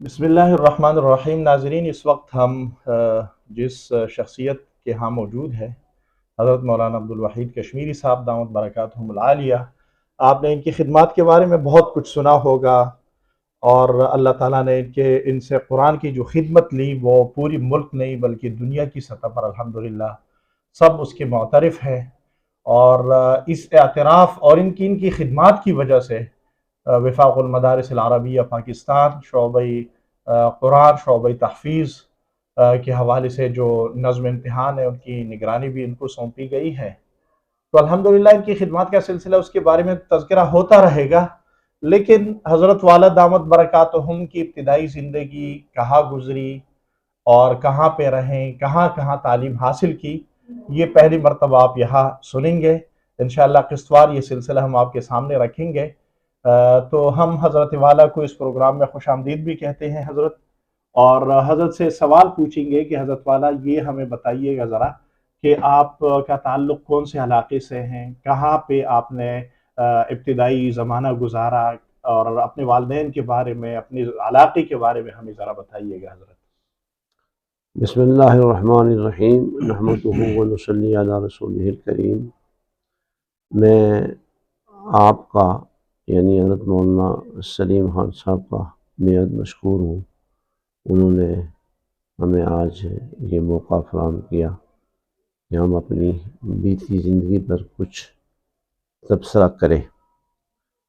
بسم اللہ الرحمن الرحیم۔ ناظرین، اس وقت ہم جس شخصیت کے ہاں موجود ہے، حضرت مولانا عبدالوحید کشمیری صاحب دامت برکاتہم العالیہ، آپ نے ان کی خدمات کے بارے میں بہت کچھ سنا ہوگا، اور اللہ تعالیٰ نے ان سے قرآن کی جو خدمت لی وہ پوری ملک نہیں بلکہ دنیا کی سطح پر الحمدللہ سب اس کے معترف ہیں، اور اس اعتراف اور ان کی خدمات کی وجہ سے وفاق المدارس العربیہ پاکستان شعبہ قرآن شعبہ تحفیظ کے حوالے سے جو نظم امتحان ہے ان کی نگرانی بھی ان کو سونپی گئی ہے۔ تو الحمدللہ ان کی خدمات کا سلسلہ اس کے بارے میں تذکرہ ہوتا رہے گا، لیکن حضرت والا دامت برکاتہم کی ابتدائی زندگی کہاں گزری اور کہاں پہ رہیں، کہاں کہاں تعلیم حاصل کی، یہ پہلی مرتبہ آپ یہاں سنیں گے انشاءاللہ۔ قسط وار یہ سلسلہ ہم آپ کے سامنے رکھیں گے۔ تو ہم حضرت والا کو اس پروگرام میں خوش آمدید بھی کہتے ہیں حضرت، اور حضرت سے سوال پوچھیں گے کہ حضرت والا یہ ہمیں بتائیے گا ذرا کہ آپ کا تعلق کون سے علاقے سے ہیں، کہاں پہ آپ نے ابتدائی زمانہ گزارا، اور اپنے والدین کے بارے میں، اپنے علاقے کے بارے میں ہمیں ذرا بتائیے گا حضرت۔ بسم اللہ الرحمن الرحیم نحمدہ ونصلی علی رسولہ الکریم۔ میں آپ کا یعنی حضرت مولانا سلیم خان صاحب کا بےحد مشکور ہوں، انہوں نے ہمیں آج یہ موقع فراہم کیا کہ ہم اپنی بیتی زندگی پر کچھ تبصرہ کریں۔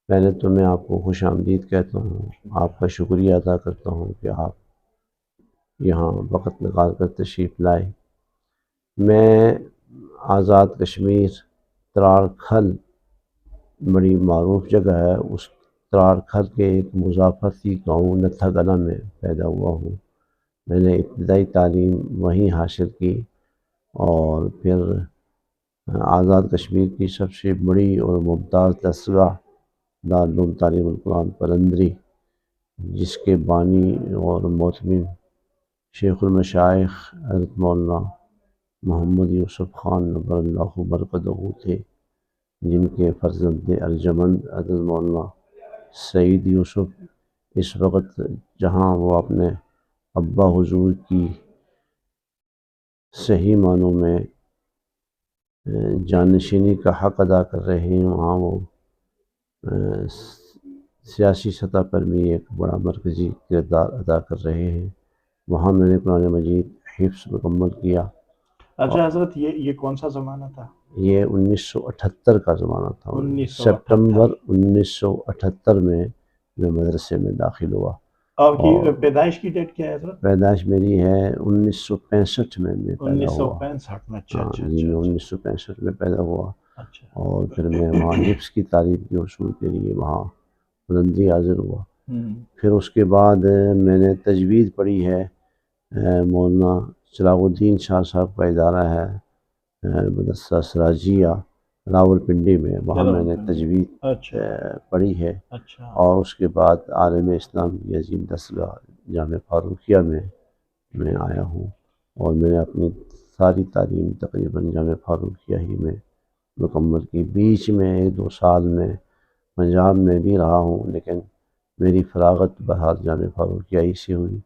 پہلے تو میں آپ کو خوش آمدید کہتا ہوں، آپ کا شکریہ ادا کرتا ہوں کہ آپ یہاں وقت نکال کر تشریف لائے۔ میں آزاد کشمیر ترار کھل بڑی معروف جگہ ہے، اس ترار کھل کے ایک مضافاتی گاؤں نتھا گلا میں پیدا ہوا ہوں۔ میں نے ابتدائی تعلیم وہیں حاصل کی، اور پھر آزاد کشمیر کی سب سے بڑی اور ممتاز دستگاہ دارالعلوم تعلیم القرآن پلندری، جس کے بانی اور محتمم شیخ المشائخ حضرت مولانا محمد یوسف خان نبر اللہ برکتہ تھے، جن کے فرزند ارجمند حضرت مولانا سعید یوسف اس وقت جہاں وہ اپنے ابا حضور کی صحیح معنوں میں جانشینی کا حق ادا کر رہے ہیں، وہاں وہ سیاسی سطح پر بھی ایک بڑا مرکزی کردار ادا کر رہے ہیں۔ وہاں میں نے قرآن مجید حفظ مکمل کیا۔ اچھا حضرت، یہ کون سا زمانہ تھا؟ یہ 1978 کا زمانہ تھا، 1978۔ سپٹمبر 1978 میں مدرسے میں داخل ہوا۔ آپ کی اور پیدائش کی ڈیٹ کیا ہے حضرت؟ پیدائش میری ہے 1965 میں پیدا ہوا۔ 1965 میں؟ اچھا ہاں اچھا جی، اچھا میں اچھا 1965 میں پیدا ہوا، اچھا۔ اور پھر میں وہاں حفظ کی تعلیم کے حصول کے لیے وہاں بلندی حاضر ہوا۔ پھر اس کے بعد میں نے تجوید پڑھی ہے، مولانا چراغ الدین شاہ صاحب کا ادارہ ہے مدرسہ سراجیہ راول پنڈی میں، وہاں میں نے تجوید اچھا پڑھی ہے۔ اچھا اور اس کے بعد عالم اسلام کی عظیم دستگاہ جامعہ فاروقیہ میں آیا ہوں، اور میں نے اپنی ساری تعلیم تقریباً جامعہ فاروقیہ ہی میں مکمل کی۔ بیچ میں 1-2 سال میں پنجاب میں بھی رہا ہوں، لیکن میری فراغت بہرحال جامعہ فاروقیہ ہی سے ہوئی،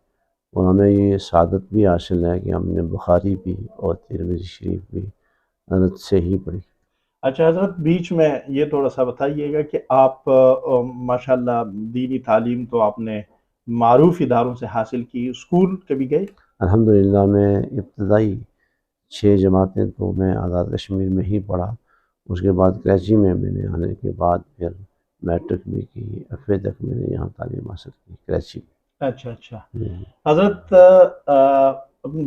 اور ہمیں یہ سعادت بھی حاصل ہے کہ ہم نے بخاری بھی اور ترمذی شریف بھی حضرت سے ہی پڑھی۔ اچھا حضرت، بیچ میں یہ تھوڑا سا بتائیے گا کہ آپ ماشاءاللہ دینی تعلیم تو آپ نے معروف اداروں سے حاصل کی، اسکول کبھی گئے؟ الحمدللہ میں ابتدائی 6 جماعتیں تو میں آزاد کشمیر میں ہی پڑھا، اس کے بعد کراچی میں نے آنے کے بعد پھر میٹرک بھی کی، ایف اے تک میں نے یہاں تعلیم حاصل کی کراچی میں۔ اچھا اچھا حضرت،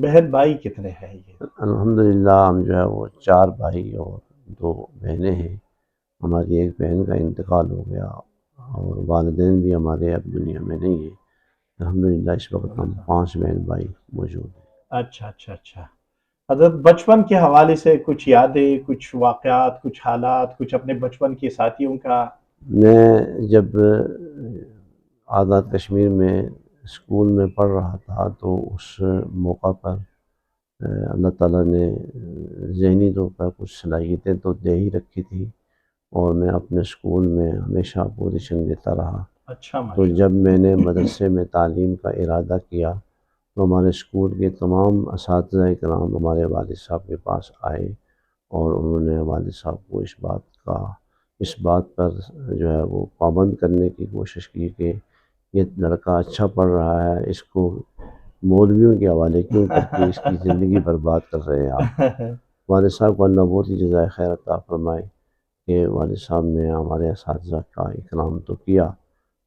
بہن بھائی کتنے ہیں یہ؟ الحمدللہ ہم جو ہے وہ 4 بھائی اور 2 بہنیں ہیں۔ ہماری ایک بہن کا انتقال ہو گیا، اور والدین بھی ہمارے اب دنیا میں نہیں ہیں۔ الحمدللہ اس وقت ہم 5 بہن بھائی موجود ہیں۔ اچھا اچھا اچھا حضرت، بچپن کے حوالے سے کچھ یادیں، کچھ واقعات، کچھ حالات، کچھ اپنے بچپن کے ساتھیوں کا؟ میں جب آزاد کشمیر میں اسکول میں پڑھ رہا تھا تو اس موقع پر اللہ تعالیٰ نے ذہنی طور پر کچھ صلاحیتیں تو دے ہی رکھی تھی، اور میں اپنے اسکول میں ہمیشہ پوزیشن لیتا رہا۔ اچھا تو ماشاء جب میں نے مدرسے میں تعلیم کا ارادہ کیا تو ہمارے اسکول کے تمام اساتذہ کرام ہمارے والد صاحب کے پاس آئے، اور انہوں نے والد صاحب کو اس بات پر جو ہے وہ پابند کرنے کی کوشش کی کہ یہ لڑکا اچھا پڑھ رہا ہے، اس کو مولویوں کے حوالے کیوں کر کے اس کی زندگی برباد کر رہے ہیں آپ۔ اللہ۔ والد صاحب کو اللہ بہت ہی جزائے خیر عطا فرمائے کہ والد صاحب نے ہمارے اساتذہ کا اکرام تو کیا،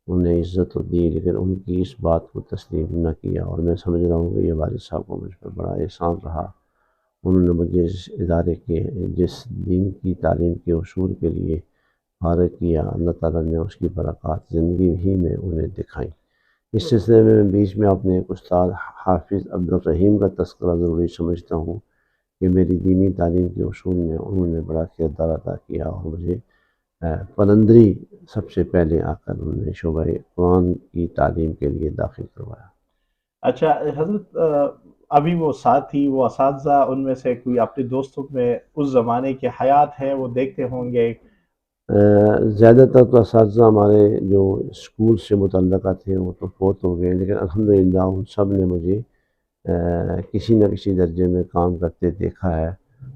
انہیں عزت تو دی، لیکن ان کی اس بات کو تسلیم نہ کیا، اور میں سمجھ رہا ہوں کہ یہ والد صاحب کو مجھ پر بڑا احسان رہا۔ انہوں نے مجھے اس ادارے کے جس دین کی تعلیم کے اصول کے لیے فارغ کیا، اللہ تعالیٰ نے اس کی برکات زندگی ہی میں انہیں دکھائیں۔ اس سلسلے میں بیچ میں اپنے ایک استاد حافظ عبد الرحیم کا تذکرہ ضروری سمجھتا ہوں کہ میری دینی تعلیم کے اصول میں انہوں نے بڑا کردار ادا کیا، اور مجھے پلندری سب سے پہلے آ کر انہوں نے شعبہ قرآن کی تعلیم کے لیے داخل کروایا۔ اچھا حضرت، ابھی وہ ساتھی، وہ اساتذہ، ان میں سے کوئی اپنے دوستوں میں اس زمانے کے حیات ہے، وہ دیکھتے ہوں گے؟ زیادہ تر تو اساتذہ ہمارے جو اسکول سے متعلقہ تھے وہ تو فوت ہو گئے، لیکن الحمدللہ ان سب نے مجھے کسی نہ کسی درجے میں کام کرتے دیکھا ہے،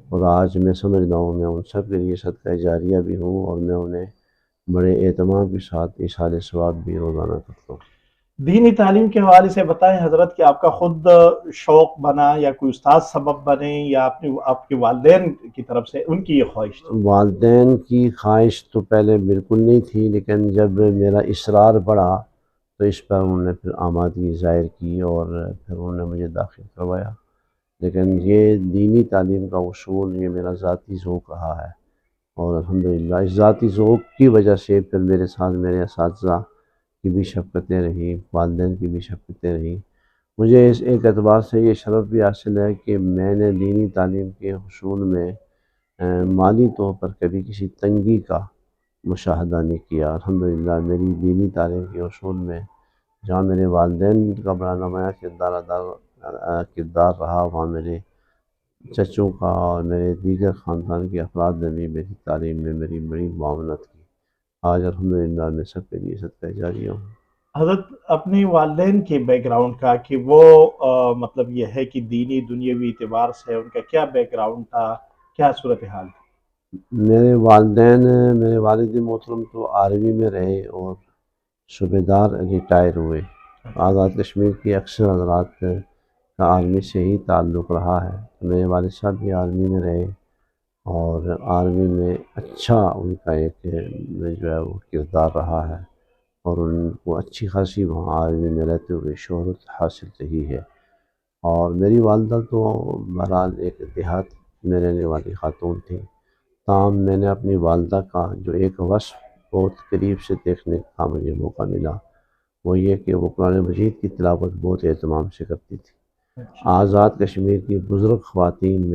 اور آج میں سمجھ رہا ہوں میں ان سب کے لیے صدقہ جاریہ بھی ہوں، اور میں انہیں بڑے اہتمام کے ساتھ ایصال ثواب بھی روزانہ کرتا ہوں۔ دینی تعلیم کے حوالے سے بتائیں حضرت کہ آپ کا خود شوق بنا، یا کوئی استاد سبب بنے، یا آپ کے والدین کی طرف سے ان کی یہ خواہش تھی؟ والدین کی خواہش تو پہلے بالکل نہیں تھی، لیکن جب میرا اصرار بڑھا تو اس پر انہوں نے پھر آمادگی ظاہر کی، اور پھر انہوں نے مجھے داخل کروایا۔ لیکن یہ دینی تعلیم کا اصول یہ میرا ذاتی ذوق رہا ہے، اور الحمدللہ اس ذاتی ذوق کی وجہ سے پھر میرے ساتھ میرے اساتذہ کی بھی شفقتیں رہیں، والدین کی بھی شفقتیں رہیں۔ مجھے اس ایک اعتبار سے یہ شرف بھی حاصل ہے کہ میں نے دینی تعلیم کے حصول میں مالی طور پر کبھی کسی تنگی کا مشاہدہ نہیں کیا۔ الحمدللہ میری دینی تعلیم کے حصول میں جہاں میرے والدین کا بڑا نمایاں کردار رہا، وہاں میرے چچوں کا اور میرے دیگر خاندان کے افراد نے بھی میری تعلیم میں میری بڑی معاونت کی۔ آج الحمدللہ میں سب کے لیے صدقہ جاریہ ہوں۔ حضرت اپنے والدین کے بیک گراؤنڈ کا، کہ وہ مطلب یہ ہے کہ دینی دنیاوی اعتبار سے ان کا کیا بیک گراؤنڈ تھا، کیا صورتحال تھی؟ میرے والدین، میرے والد محترم تو آرمی میں رہے اور صوبے دار ریٹائر ہوئے۔ آزاد کشمیر کی اکثر حضرات کا آرمی سے ہی تعلق رہا ہے۔ میرے والد صاحب بھی آرمی میں رہے، اور آرمی میں اچھا ان کا ایک جو ہے وہ کردار رہا ہے، اور ان کو اچھی خاصی وہاں آرمی میں رہتے ہوئے شہرت حاصل رہی ہے۔ اور میری والدہ تو بہرحال ایک دیہات میں رہنے والی خاتون تھی، تاہم میں نے اپنی والدہ کا جو ایک وصف بہت قریب سے دیکھنے کا مجھے موقع ملا، وہ یہ کہ وہ قرآن مجید کی تلاوت بہت اہتمام سے کرتی تھی۔ آزاد کشمیر کی بزرگ خواتین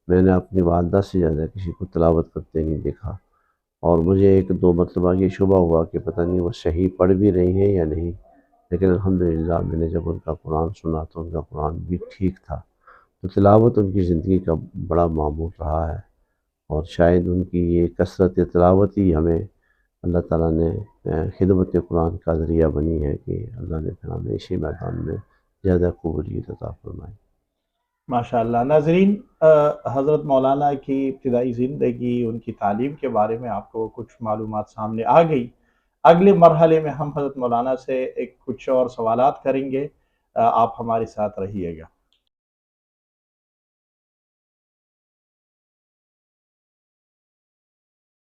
میں نے اپنی والدہ سے زیادہ کسی کو تلاوت کرتے نہیں دیکھا، اور مجھے ایک دو مرتبہ یہ شبہ ہوا کہ پتہ نہیں وہ صحیح پڑھ بھی رہی ہیں یا نہیں، لیکن الحمدللہ میں نے جب ان کا قرآن سنا تو ان کا قرآن بھی ٹھیک تھا۔ تو تلاوت ان کی زندگی کا بڑا معمول رہا ہے، اور شاید ان کی یہ کثرت تلاوت ہی ہمیں اللہ تعالیٰ نے خدمت قرآن کا ذریعہ بنی ہے کہ اللہ نے پھر ہمیں اسی میدان میں زیادہ قبولیت عطا فرمائی۔ ماشاءاللہ ناظرین، حضرت مولانا کی ابتدائی زندگی، ان کی تعلیم کے بارے میں آپ کو کچھ معلومات سامنے آ گئی۔ اگلے مرحلے میں ہم حضرت مولانا سے کچھ اور سوالات کریں گے، آپ ہمارے ساتھ رہیے گا۔